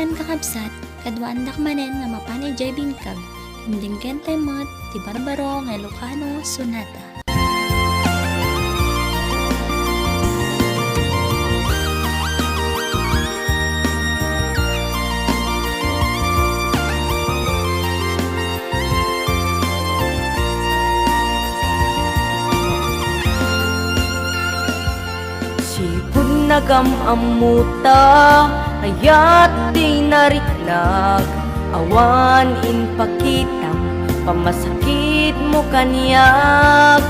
nan kakabsat, kadwaan dakmanen nga mapanay jay bingkag, hinding kentemot, ti Barbaro nga Ilocano Sonata. Nagamamuta, ayat di nariknag, awan inpakitam, pamasakit mo kaniyag,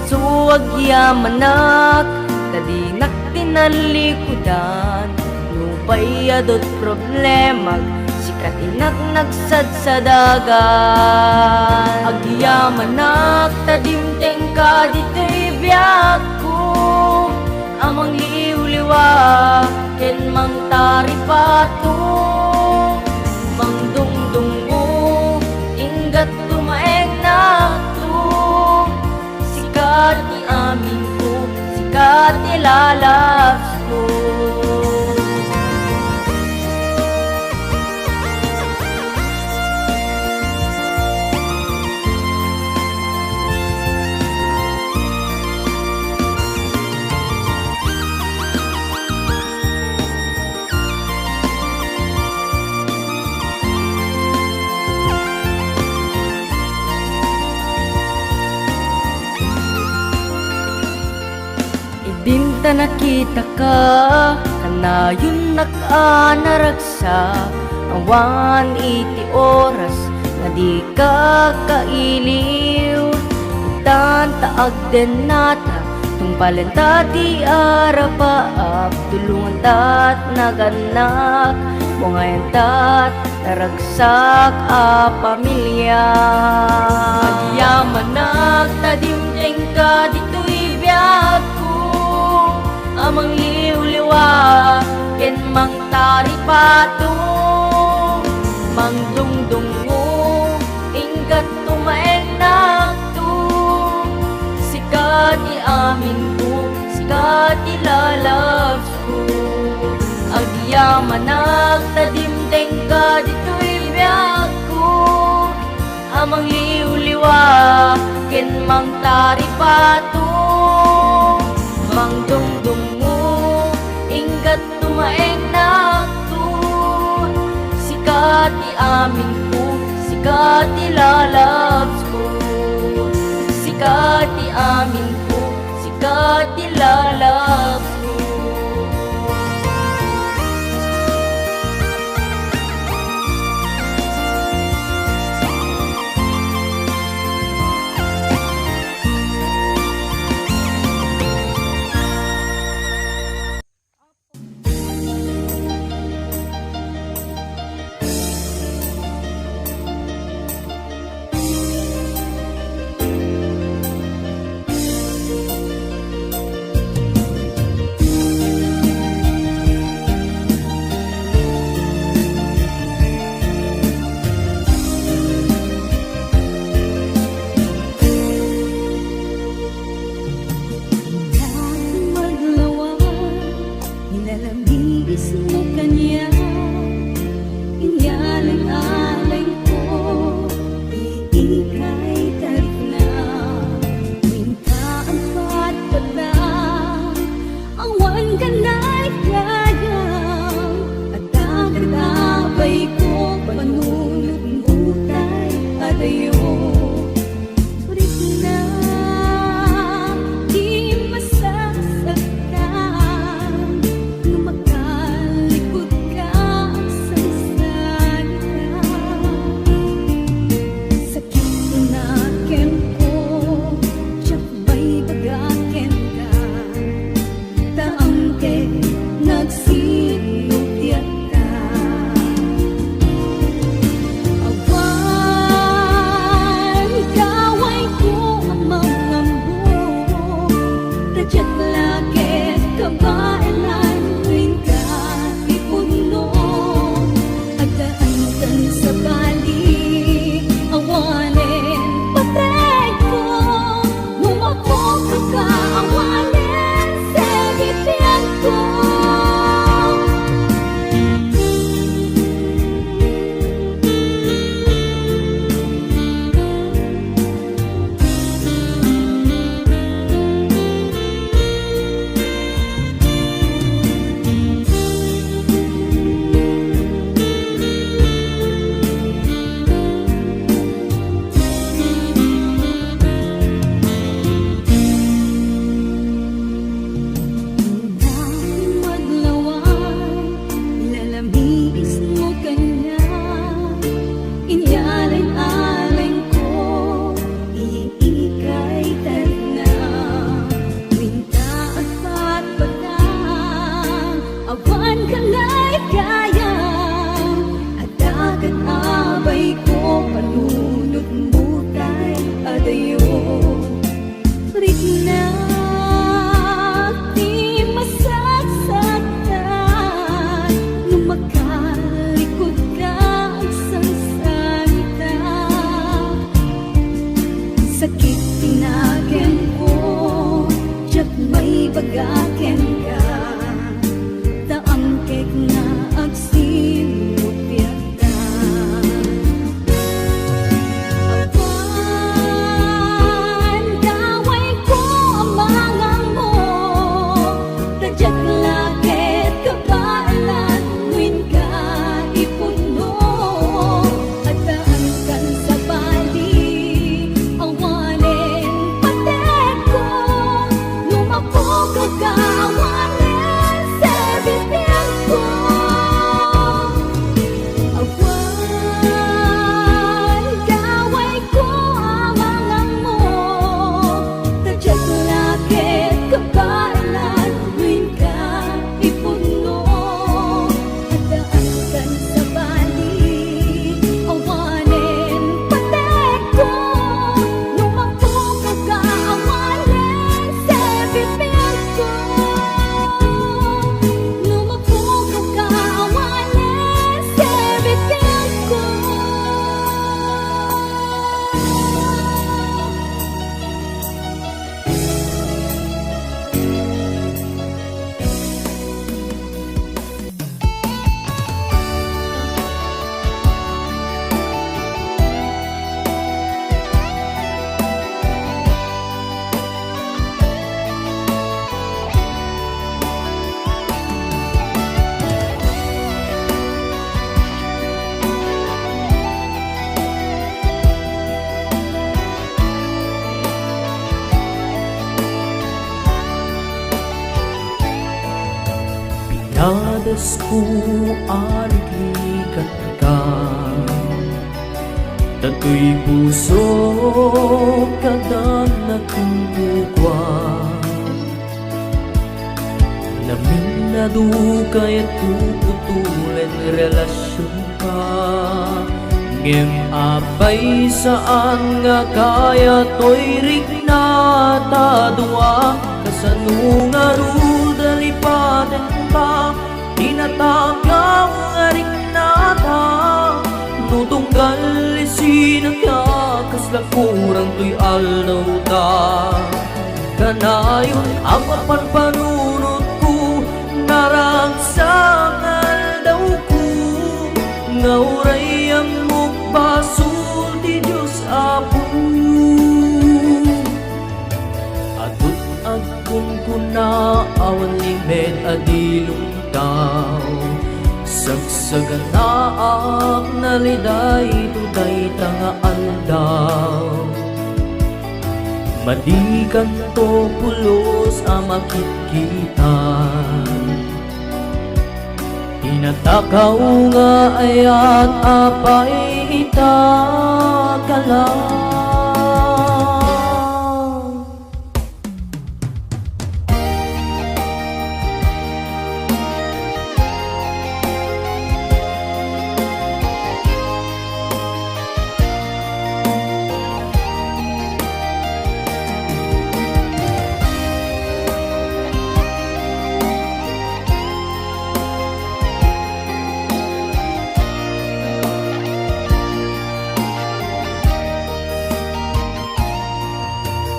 isuwag yamanak, tadinak tinalikudan, nubayadot problemag, sikatinak nagsad sa dagan. Agyamanak, tadimteng ka dito'y biyak ko, amang liwliwa, ken mang taripato, mang dungdungo, ingat tumaeng nakto, sikat ni amin ko, sikat ni lalabs ko. Dinta nakita ka, kanayon naka-naragsak, awan iti oras, nga di ka kailiw. Itan taag den nata, tungpalan ta di arapaap, tulungan tat naganak, bungayan tat naragsak a pamilya. Agyamanak, tadimteng ka dito'y biyak ko, amang liwliwa, ken mang taripato, mang dungdungo, ingat tumaeng nakto, sikat i amin ko, sikat i lalabs ko. Agyamanak, tadimteng ka dito'y biyak ko, amang liwliwa, ken mang taripato, mang dungdungo, ingat tumaeng nakto, sikat i amin ko, sikat i lalabs ko, sikat i amin ko, sikat i lalabs ko. Diyos ko aliglikat ka, tato'y puso kada natutugwa. Naminado kaya't puputulan relasyon ka, ngem apay saan nga kaya to'y rignatadwa. Kasano nga ruda lipaden pa, tinatagaw nga rignata. Nutunggal isinan ka, kasla kurang to'y aldaw ta. Kanayon ang mapanpanunod ko, naragsangal daw ko. Ngauray ang mukbasul ti Diyos Apo. Atut agkun ko na awan limed adilong tao. Sagsagan na ak naliday tuday tanga aldaw. Madikan to pulos ang makitkitan, tinatakaw nga ayat apay itakalang.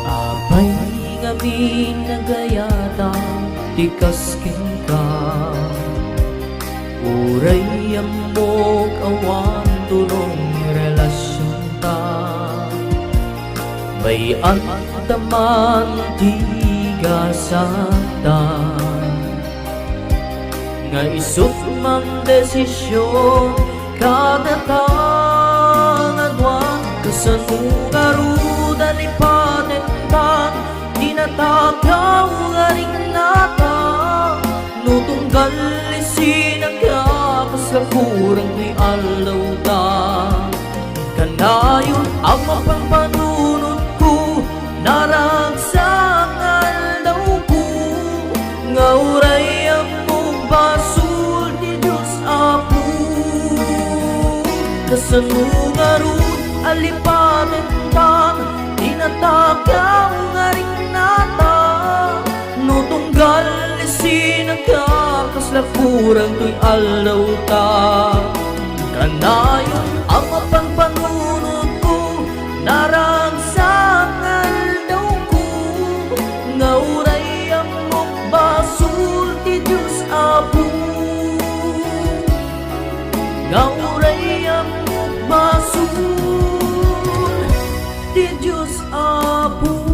Apay ngamin nagayata, tikas ka. Uray amok awan tulong relasyon ta. Bayan taman tigasata, nga isut mang desisyon kada tangadwa. Kasano nga ruda lipaden ka, tinatagaw nga rignata. Nutunggal isinan ka, kasla kurang to'y aldaw ta. Kanayon ang mapangpanunod ko, naragsangal daw ko. Ngauray ang mukbasul ti Diyos Apo. Kasano nga rud alipaden ka, tinatagaw nga rignata. Nutunggal isinan ka, kasla kurang to'y aldaw ta. Kanayon ang mapangpanunod ko, naragsangal daw ko. Ngauray ang mukbasul ti Diyos Apo. Ngauray ang mukbasul ti Diyos Apo.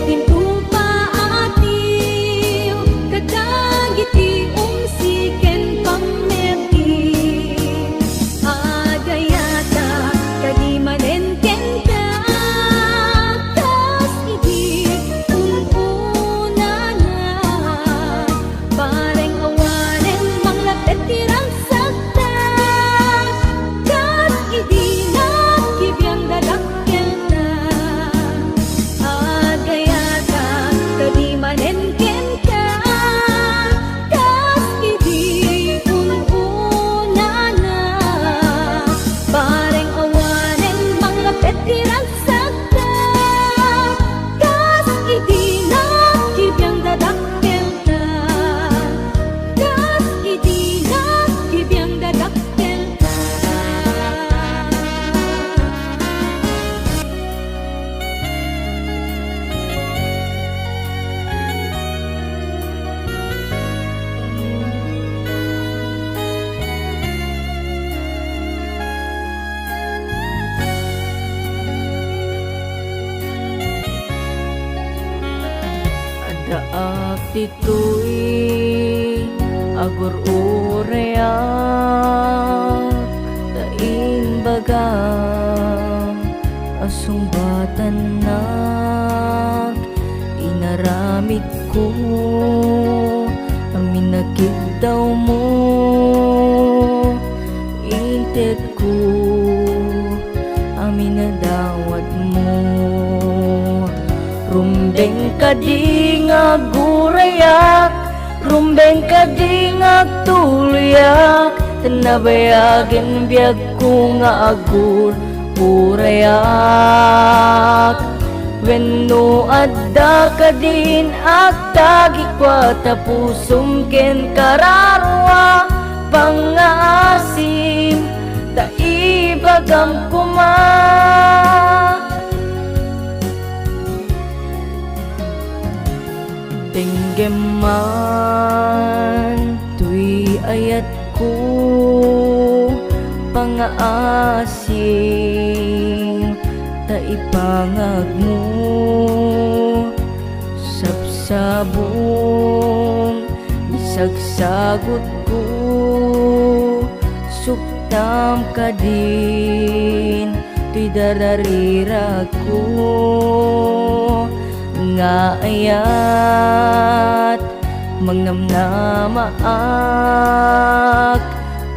Ket pa atiw kadagiti umsiken pameti agayata kagimanen kenta kas iti ununana bareng awanen manglapet tirang sakta kas iti nakibiyang dadakkelta agayata kadimanen kenta kas iti ununana bareng awanen manglapet tirang sakta kas iti nakibiyang dadakkelta kas iti nakibiyang dadakkelta. Adaak tito'y agur ureak tain baga asumbatan nak inaramid ko aminagid daw mo inted ko aminadawat mo rumbeng ka di nga gurayak rumbeng ka di nga tulyak tanabayagan biyag ko nga agur urayak wenno adda ka din agtagi kwa tapusum ken kararwa pangaasim taibagam kuma tenggeman tuy ayat ko pangaasim taipangag mo sabsabong isagsagot ko suktam ka din tuy dararira ko nga ayat mangnamnamaak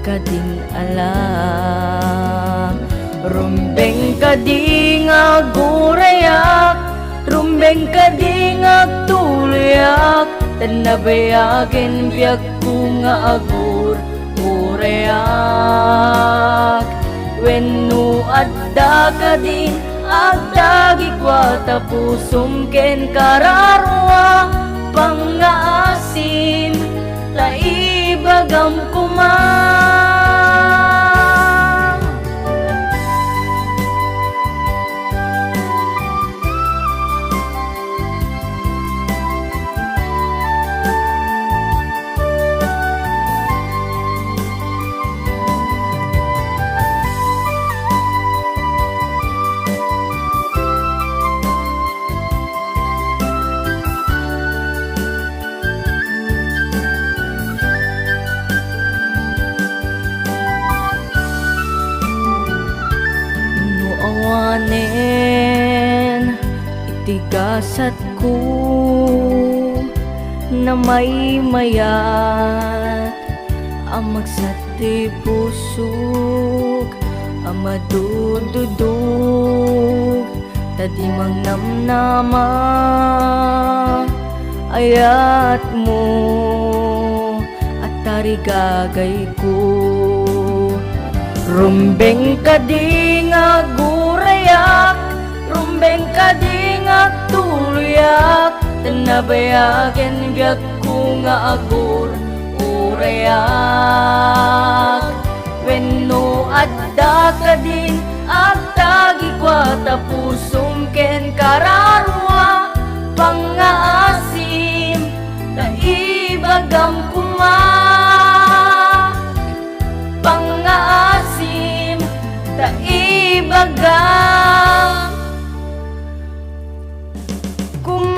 kading alam rumbeng kadi nga gurayak rumbeng kadi nga tulyak tanabayagen biyag ko nga agur urayak wenno adda kadin agtagi kwa tapusum ken kararwa pangaasim taibagam kuma awanen itigasat ko na may mayat ang magsati pusok ang madududog tadi mangnamnama ayat mo at tarigagay ko rumbeng kadi nga gurayak rumbeng kadi nga tulyak tanabayagen biyag ko nga agur urayak wenno adda kadin agtagi kwa tapusum ken kararwa pangaasim taibagam kuma pangaasim taibagam kuma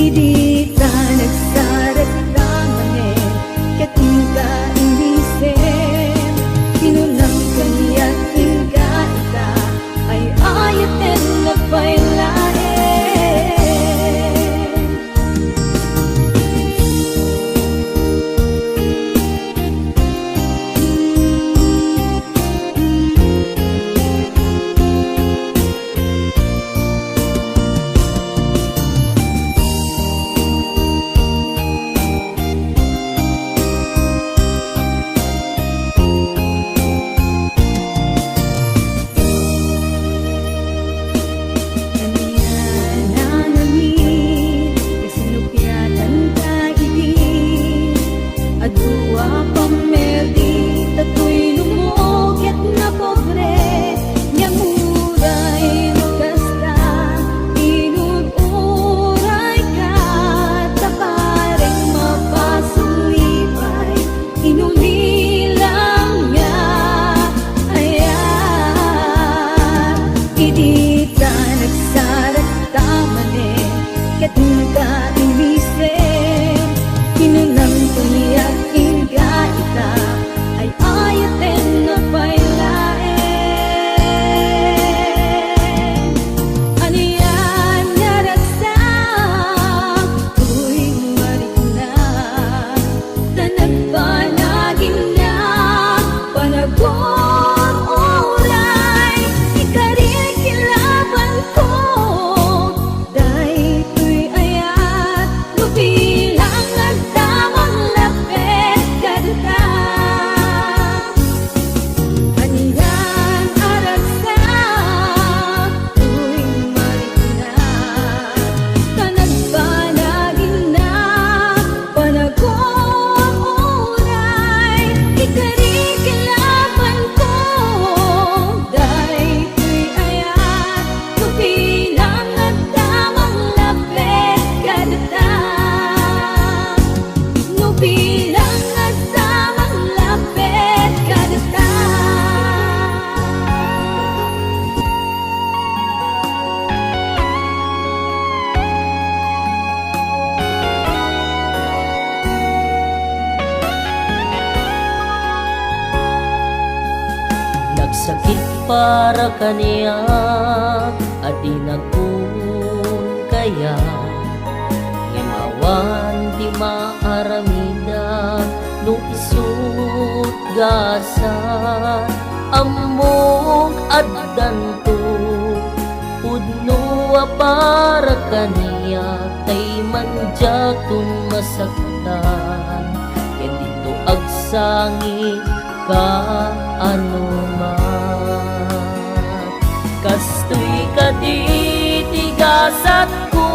Idi ta nagsarat tamanen ket ka inisem tinunang kaniya tingga ita ay ayaten na pailaen. Nagsakit para kaniya at di nagkun kaya imawan di maaramida no isut gasan among addanto pudno para kaniya tay manjatun masaktan ken dito agsangi ka anuman kastoy kaditigasat ko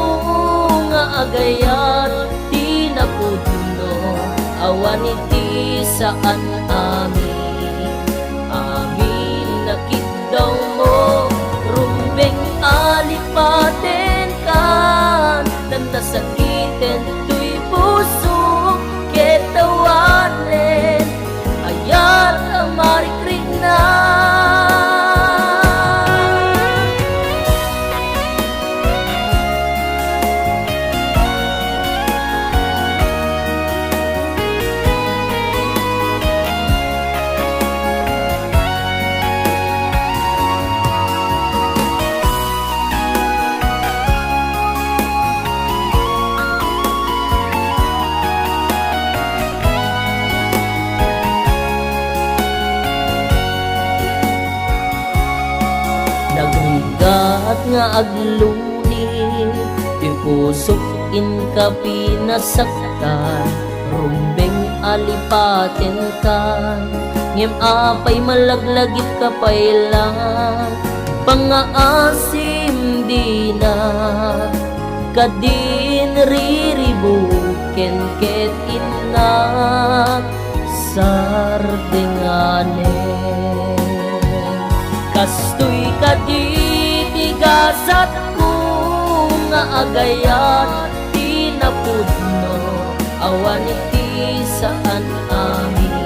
nga agayat di napudno awan iti saan amin nakitaw mo rumbeng alipaten kan nanasakiten tuy puso ketawanen ayat amarikrina. Nagrigat nga aglunin ti pusok in ka pinasaktan rumbeng alipaten kan ngem apay malaglagit ka pailan pangaasim di na kadin riribuken ket inna sardenganen kastoy kaditigasat ko nga agayat di napudno awan iti saan amin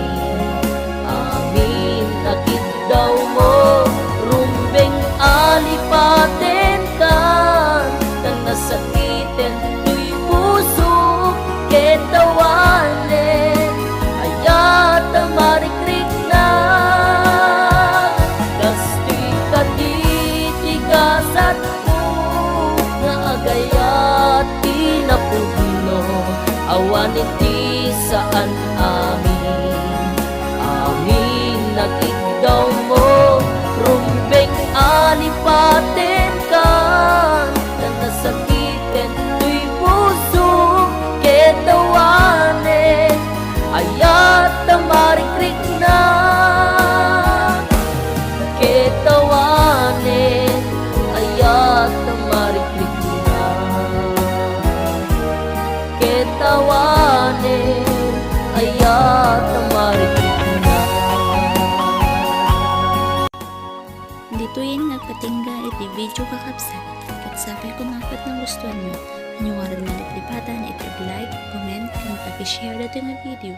nakitaw mo rumbeng alipaten kan nang nasakiten tuy maniti saan amin. Amin nagigdaw mo, rumbeng alipatin ka, na nasakitin tuy puso ketawanin, ayat tamarikrik na ketawanin, ayat tamarikrik na ketawanin, ayat tamarikrik na. Dito'y nagpatingga iti video kakabsat. Katsapay kung apat ng gustuhan nyo. Anyuwaran nga liplipatan iti like, comment, and pag-share dito nga video.